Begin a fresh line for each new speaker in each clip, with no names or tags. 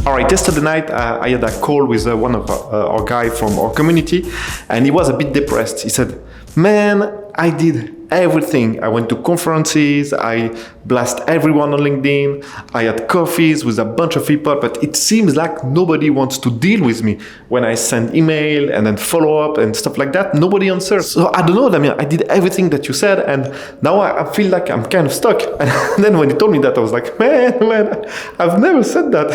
All right, yesterday night I had a call with one of our guy from our community, and he was a bit depressed. He said, "Man, I did everything. I went to conferences, I blast everyone on LinkedIn, I had coffees with a bunch of people, but it seems like nobody wants to deal with me. When I send email and then follow up and stuff like that, nobody answers. So I don't know, Damien, I did everything that you said, and now I feel like I'm kind of stuck." And then when he told me that, I was like, man, I've never said that.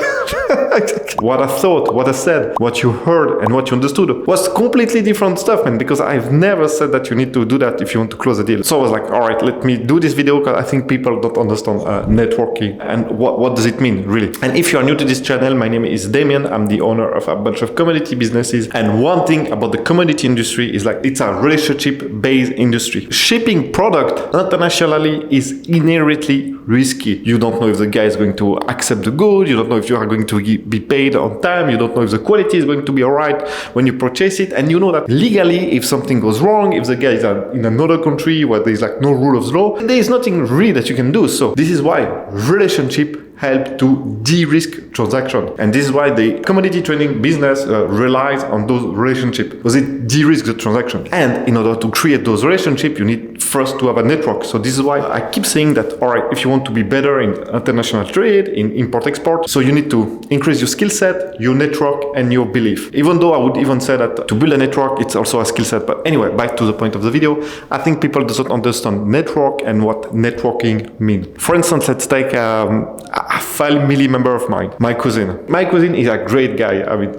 What I thought, what I said, what you heard, and what you understood was completely different stuff, man, because I've never said that you need to do that if you want to close a deal. So I was like, all right, let me do this video because I think people don't understand networking and what does it mean, really. And if you are new to this channel, my name is Damien. I'm the owner of a bunch of commodity businesses. And one thing about the commodity industry is like it's a relationship-based industry. Shipping product internationally is inherently risky. You don't know if the guy is going to accept the good. You don't know if you are going to be paid on time. You don't know if the quality is going to be all right when you purchase it. And you know that legally, if something goes wrong, if the guy is in another country where there's like no rule of law, there is nothing really that you can do. So this is why relationship help to de-risk transaction. And this is why the commodity trading business relies on those relationships, because it de-risks the transaction. And in order to create those relationships, you need first to have a network. So this is why I keep saying that, all right, if you want to be better in international trade, in import-export, so you need to increase your skill set, your network, and your belief. Even though I would even say that to build a network, it's also a skill set. But anyway, back to the point of the video, I think people don't understand network and what networking means. For instance, let's take a family member of mine, my cousin. My cousin is a great guy. I mean,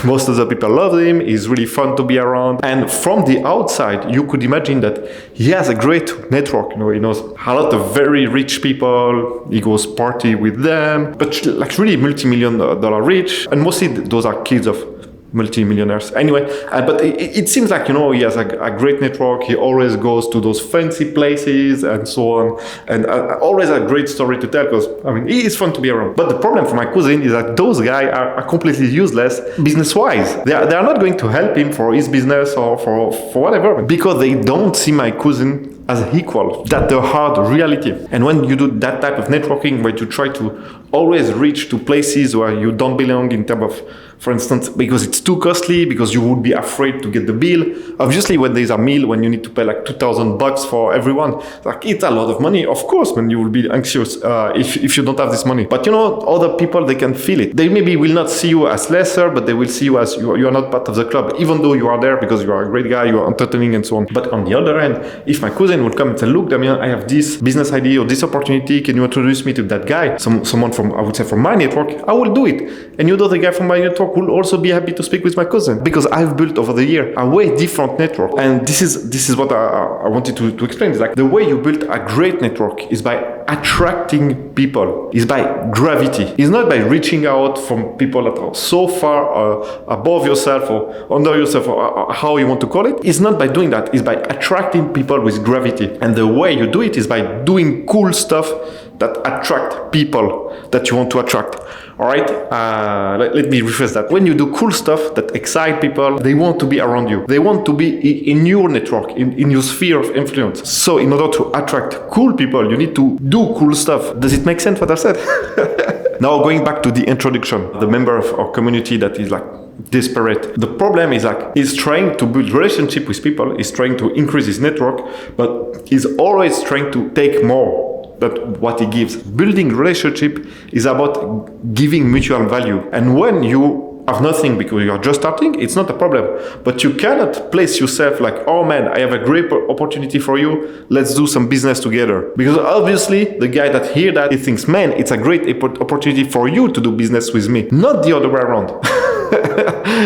most of the people love him. He's really fun to be around. And from the outside, you could imagine that he has a great network. You know, he knows a lot of very rich people. He goes party with them, but like really multi-million-dollar rich. And mostly those are kids of multi-millionaires. Anyway, but it seems like, you know, he has a great network. He always goes to those fancy places and so on. And always a great story to tell because, I mean, he is fun to be around. But the problem for my cousin is that those guys are completely useless business-wise. They are not going to help him for his business or for whatever, because they don't see my cousin as equal. That's the hard reality. And when you do that type of networking where you try to always reach to places where you don't belong in terms of, for instance, because it's too costly, because you would be afraid to get the bill. Obviously, when there's a meal, when you need to pay like $2,000 for everyone, like it's a lot of money. Of course, when you will be anxious if you don't have this money. But you know, other people, they can feel it. They maybe will not see you as lesser, but they will see you as you are not part of the club, even though you are there because you are a great guy, you are entertaining and so on. But on the other hand, if my cousin would come and say, "Look, Damien, I have this business idea or this opportunity. Can you introduce me to that guy?" Someone from, I would say, from my network, I will do it. And you know, the guy from my network will also be happy to speak with my cousin, because I've built over the year a way different network. And this is what I wanted to explain. It's like the way you build a great network is by attracting people, is by gravity. It's not by reaching out from people that are so far above yourself or under yourself, or how you want to call it. It's not by doing that. It's by attracting people with gravity. And the way you do it is by doing cool stuff that attract people that you want to attract. All right, let me rephrase that. When you do cool stuff that excite people, they want to be around you. They want to be in your network, in your sphere of influence. So in order to attract cool people, you need to do cool stuff. Does it make sense what I said? Now going back to the introduction, the member of our community that is like desperate. The problem is like he's trying to build relationship with people, he's trying to increase his network, but he's always trying to take more than what he gives. Building relationship is about giving mutual value. And when you have nothing because you are just starting, it's not a problem. But you cannot place yourself like, "Oh man, I have a great opportunity for you. Let's do some business together." Because obviously the guy that hears that, he thinks, "Man, it's a great opportunity for you to do business with me," not the other way around.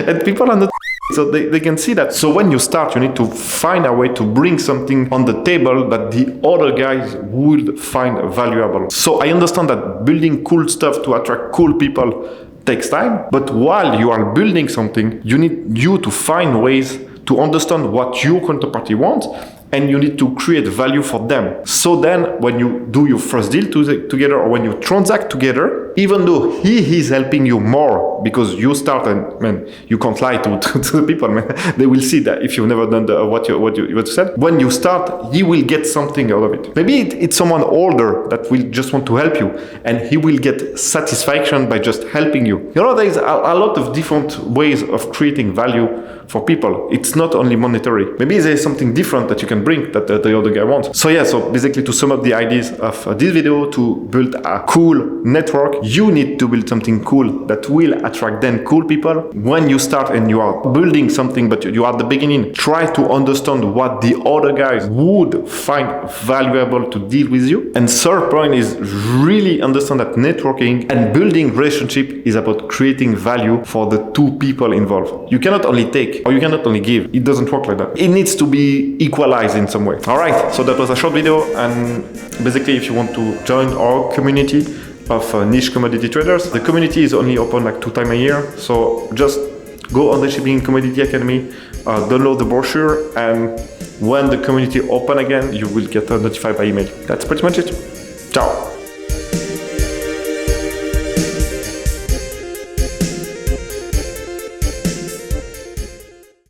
And people are not, so they can see that. So when you start, you need to find a way to bring something on the table that the other guys would find valuable. So I understand that building cool stuff to attract cool people takes time, but while you are building something, you need to find ways to understand what your counterparty wants and you need to create value for them. So then when you do your first deal together, or when you transact together, even though he is helping you more because you start, and man, you can't lie to the people, man. They will see that if you've never done what you said. When you start, he will get something out of it. Maybe it's someone older that will just want to help you, and he will get satisfaction by just helping you. You know, there is a lot of different ways of creating value for people. It's not only monetary. Maybe there is something different that you can bring that the other guy wants. So yeah, so basically to sum up the ideas of this video, to build a cool network, you need to build something cool that will attract then cool people. When you start and you are building something, but you are at the beginning, try to understand what the other guys would find valuable to deal with you. And third point is really understand that networking and building relationship is about creating value for the two people involved. You cannot only take, or you cannot only give. It doesn't work like that. It needs to be equalized in some way. All right, so that was a short video, and basically if you want to join our community of niche commodity traders, the community is only open like 2 times a year, so just go on the Shipping Commodity Academy, download the brochure, and when the community open again, you will get notified by email. That's pretty much it. Ciao.